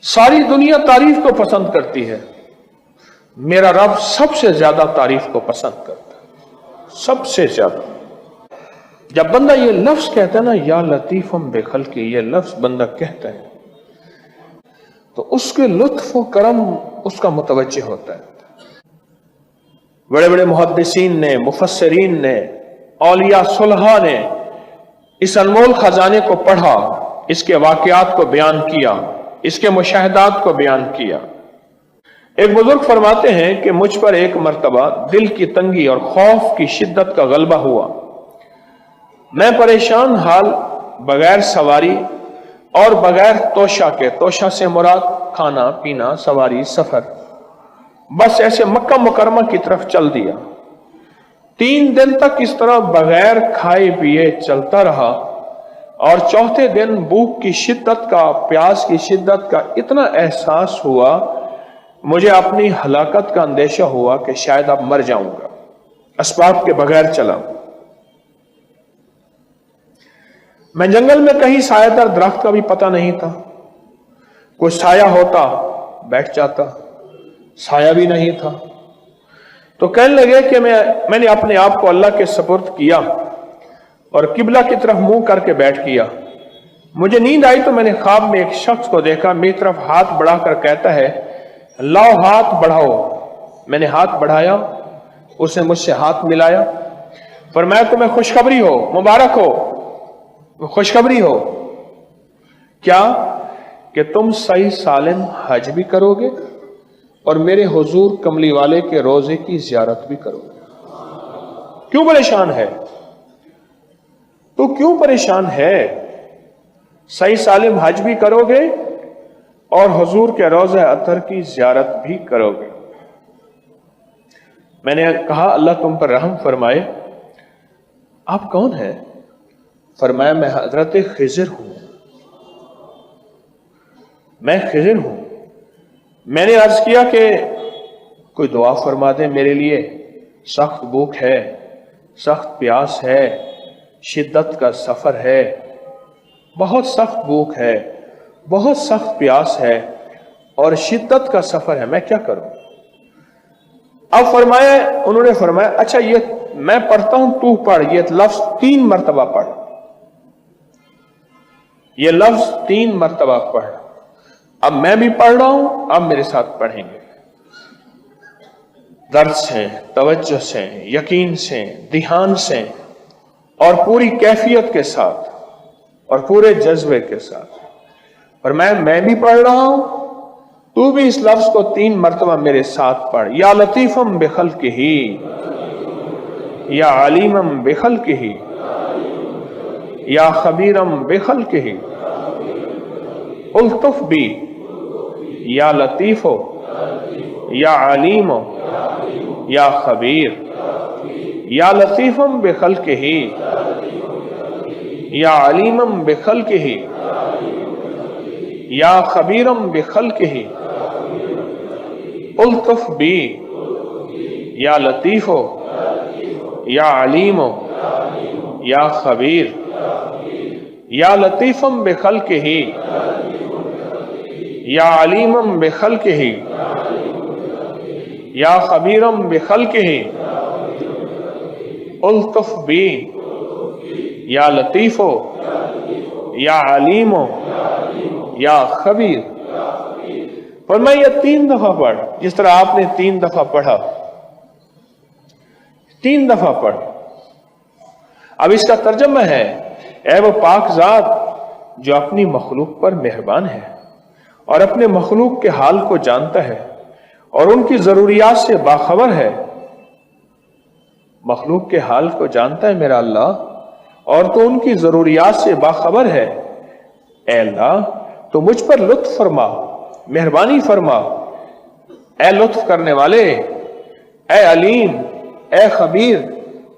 सारी दुनिया तारीफ को पसंद करती है, मेरा रब सबसे ज्यादा तारीफ को पसंद करता है, सबसे ज्यादा। जब बंदा ये लफ्ज कहता है ना, या लतीफम बेखल्की, ये लफ्ज बंदा कहता है तो उसके लुत्फ व करम उसका मुतवज्जे होता है। बड़े बड़े मुहद्दिसीन ने, मुफस्सिरीन ने, औलिया सुलहा ने इस अनमोल खजाने को पढ़ा, इसके वाक़यात को बयान किया, इसके मुशाहिदात को बयान किया। एक बुजुर्ग फरमाते हैं कि मुझ पर एक मर्तबा दिल की तंगी और खौफ की शिद्दत का गलबा हुआ। मैं परेशान हाल बगैर सवारी और बगैर तोशा के, तोशा से मुराद खाना पीना, सवारी, सफर, बस ऐसे मक्का मुकरमा की तरफ चल दिया। 3 दिन तक इस तरह बगैर खाए पिए चलता रहा और चौथे दिन भूख की शिद्दत का, प्यास की शिद्दत का इतना एहसास हुआ, मुझे अपनी हलाकत का अंदेशा हुआ कि शायद अब मर जाऊंगा। असबाब के बगैर चला। मैं जंगल में कहीं सायादार दरख्त का भी पता नहीं था। कोई साया होता बैठ जाता, साया भी नहीं था। तो कहने लगे कि मैंने अपने आप को अल्लाह के सपुर्द किया और किबला की तरफ मुंह करके बैठ किया। मुझे नींद आई तो मैंने ख्वाब में एक शख्स को देखा, मेरी तरफ हाथ बढ़ाकर कहता है, लाओ हाथ बढ़ाओ। मैंने हाथ बढ़ाया, उसने मुझसे हाथ मिलाया, फरमाया तुम्हें खुशखबरी हो, मुबारक हो, खुशखबरी हो। क्या? कि तुम सही सालिम हज भी करोगे और मेरे हुजूर कमली वाले के रोजे की जियारत भी करोगे। क्यों परेशान है? तो क्यों परेशान है? सही सालिम हज भी करोगे और हुजूर के रोज़े अतर की जियारत भी करोगे। मैंने कहा, अल्लाह तुम पर रहम फरमाए, आप कौन हैं? फरमाया, मैं हजरत खिज़र हूं, मैं खिज़र हूं। मैंने अर्ज किया कि कोई दुआ फरमा दे मेरे लिए, सख्त भूख है, सख्त प्यास है, शिद्दत का सफर है, बहुत सख्त भूख है, बहुत सख्त प्यास है और शिद्दत का सफर है, मैं क्या करूं? अब फरमाया, उन्होंने फरमाया, अच्छा ये मैं पढ़ता हूं, तू पढ़, ये लफ्ज 3 मरतबा पढ़, ये लफ्ज 3 मरतबा पढ़। अब मैं भी पढ़ रहा हूं, अब मेरे साथ पढ़ेंगे, दर्द से, तवज्जो से, यकीन से, ध्यान से और पूरी कैफियत के साथ और पूरे जज्बे के साथ। और मैं भी पढ़ रहा हूं, तू भी इस लफ्ज को 3 मरतबा मेरे साथ पढ़। या लतीफम बिखल्किही, या अलीमम बिखल्किही, या खबीरम बिखल्किही, उल्तुफ भी, या लतीफो, या अलीमो, या खबीर, या लतीफम बिखल्किही, या अलीमम बिखल्किही, या खबीरम बिखल्किही, उल्तुफ भी, या लतीफो, या अलीमो, या खबीर, या लतीफम बिखल्किही, या अलीमम बिखल्किही, या खबीरम बिखल्किही, उल्तुफ भी, या लतीफो, या अलीमो, या खबीर। पर मैं ये 3 दफा पढ़, जिस तरह आपने 3 दफा पढ़ा, 3 दफा पढ़। अब इसका तर्जुमा है, ऐ वो पाक ज़ात जो अपनी मखलूक पर मेहरबान है और अपने मखलूक के हाल को जानता है और उनकी जरूरियात से बाखबर है। मखलूक के हाल को जानता है मेरा अल्लाह, और तो उनकी जरूरियात से बाखबर है। ऐ अल्लाह, तो मुझ पर लुत्फ फरमा, मेहरबानी फरमा। ऐ लुत्फ करने वाले, ऐ अलीम, ऐ खबीर,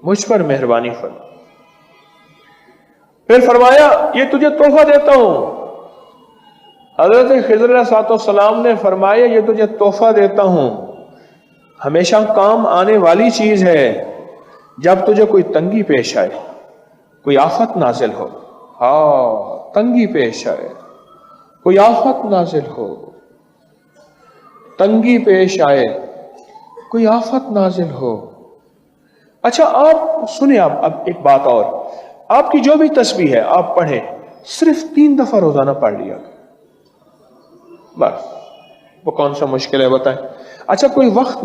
मुझ पर मेहरबानी फरमा। फिर फरमाया, ये तुझे तोहफा देता हूं। हजरत खिज़र अलैहिस्सलाम ने फरमाया, ये तुझे तोहफा देता हूं, हमेशा काम आने वाली चीज है। जब तुझे कोई तंगी पेश आए, कोई आफत नाजिल हो, हाँ तंगी पेश आए, کوئی آفت نازل ہو، تنگی پیش آئے، کوئی آفت نازل ہو. اچھا آپ سنیں، اب ایک بات اور، آپ کی جو بھی تسبیح ہے آپ پڑھیں، صرف 3 دفعہ روزانہ پڑھ لیا بس. وہ کون سا مشکل ہے بتائیں؟ اچھا کوئی وقت